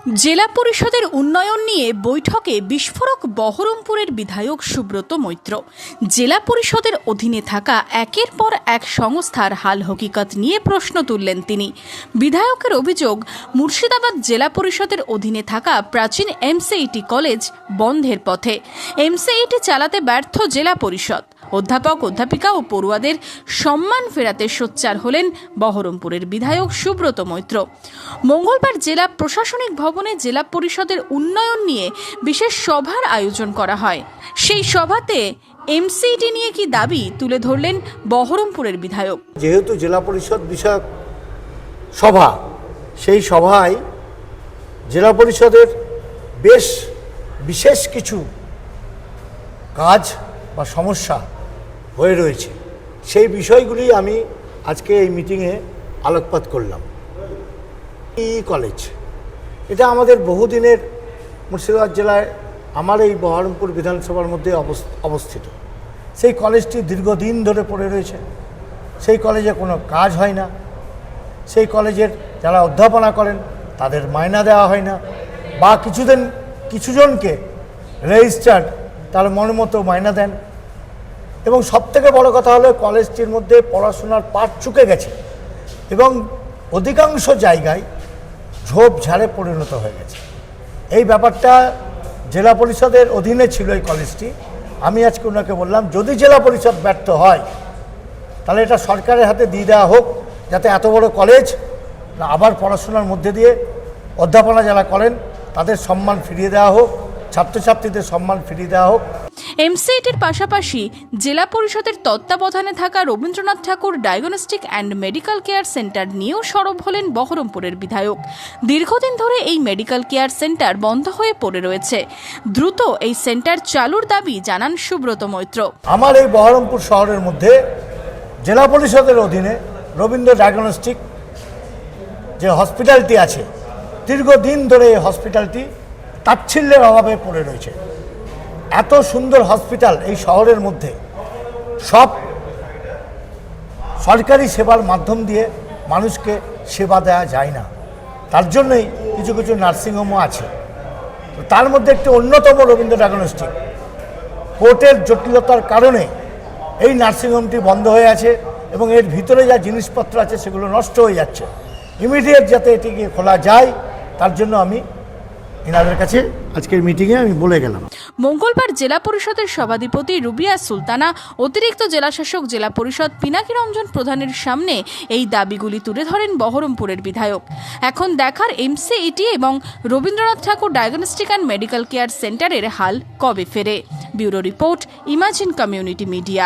জেলা পরিষদের উন্নয়ন নিয়ে বৈঠকে বিস্ফোরক বহরমপুরের বিধায়ক সুব্রত মৈত্র। জেলা পরিষদের অধীনে থাকা একের পর এক সংস্থার হাল হকিকত নিয়ে প্রশ্ন তুললেন তিনি। বিধায়কের অভিযোগ, মুর্শিদাবাদ জেলা পরিষদের অধীনে থাকা প্রাচীন এমসিইটি কলেজ বন্ধের পথে। এমসিইটি চালাতে ব্যর্থ জেলা পরিষদ। অধ্যাপক, অধ্যাপিকা ও পড়ুয়াদের সম্মান ফেরাতে সোচ্চার হলেন বহরমপুরের বিধায়ক সুব্রত মৈত্র। মঙ্গলবার জেলা প্রশাসনিক ভবনে জেলা পরিষদের উন্নয়ন নিয়ে বিশেষ সভার আয়োজন করা হয়। সেই সভাতে এমসিইটি নিয়ে কি দাবি তুলে ধরলেন বহরমপুরের বিধায়ক। যেহেতু জেলা পরিষদ বিষয়ক সভা, সেই সভায় জেলা পরিষদের বেশ বিশেষ কিছু কাজ বা সমস্যা হয়ে রয়েছে, সেই বিষয়গুলি আমি আজকে এই মিটিংয়ে আলোকপাত করলাম। কলেজ এটা আমাদের বহুদিনের মুর্শিদাবাদ জেলায় আমার এই বহরমপুর বিধানসভার মধ্যে অবস্থিত। সেই কলেজটি দীর্ঘদিন ধরে পড়ে রয়েছে। সেই কলেজে কোনো কাজ হয় না। সেই কলেজের যারা অধ্যাপনা করেন তাদের মাইনা দেওয়া হয় না, বা কিছুজনকে রেজিস্টার্ড তার মতো মাইনা দেন। এবং সবথেকে বড় কথা হলো কলেজটির মধ্যে পড়াশোনার পাঠ চুকে গেছে এবং অধিকাংশ জায়গায় ঝোপঝাড়ে পরিণত হয়ে গেছে। এই ব্যাপারটা জেলা পরিষদের অধীনে ছিল এই কলেজটি। আমি আজকে ওনাকে বললাম, যদি জেলা পরিষদ ব্যর্থ হয় তাহলে এটা সরকারের হাতে দিয়ে দেওয়া হোক, যাতে এত বড় কলেজ আবার পড়াশোনার মধ্যে দিয়ে অধ্যাপনা যারা করেন তাদের সম্মান ফিরিয়ে দেওয়া হোক, ছাত্রছাত্রীদের সম্মান ফিরিয়ে দেওয়া হোক। এমসিইটির পাশাপাশি জেলা পরিষদের তত্ত্বাবধানে থাকা Rabindranath Tagore diagnostic and medical care centre নিয়েও সরব হলেন বহরমপুরের বিধায়ক। দীর্ঘদিন ধরে এই মেডিকেল কেয়ার সেন্টার বন্ধ হয়ে পড়ে রয়েছে। দ্রুত এই সেন্টার চালুর দাবি জানান সুব্রত মৈত্র। আমার এই বহরমপুর শহরের মধ্যে জেলা পরিষদের অধীনে রবীন্দ্র ডায়াগনস্টিক যে হসপিটালটি আছে, দীর্ঘদিন ধরে এই হসপিটালটি তাচ্ছিল্যের অভাবে পড়ে রয়েছে। এত সুন্দর হসপিটাল এই শহরের মধ্যে সব সরকারি সেবার মাধ্যম দিয়ে মানুষকে সেবা দেওয়া যায় না। তার জন্যই কিছু কিছু নার্সিংহোমও আছে। তো তার মধ্যে একটি অন্যতম রবীন্দ্র ডায়াগনস্টিক। কোর্টের জটিলতার কারণে এই নার্সিংহোমটি বন্ধ হয়ে আছে এবং এর ভিতরে যা জিনিসপত্র আছে সেগুলো নষ্ট হয়ে যাচ্ছে। ইমিডিয়েট যাতে এটিকে খোলা যায় তার জন্য আমি এনাদের কাছে আজকের মিটিংয়ে আমি বলে গেলাম। মঙ্গলবার জেলা পরিষদের সভাধিপতি রুবিয়া সুলতানা, অতিরিক্ত জেলাশাসক জেলা পরিষদ পিনাকি রঞ্জন প্রধানের সামনে এই দাবিগুলি তুলে ধরেন বহরমপুরের বিধায়ক। এখন দেখার এমসিইটি এবং Rabindranath Tagore diagnostic and medical care সেন্টারের হাল কবে ফেরে। Bureau report, imagine community media.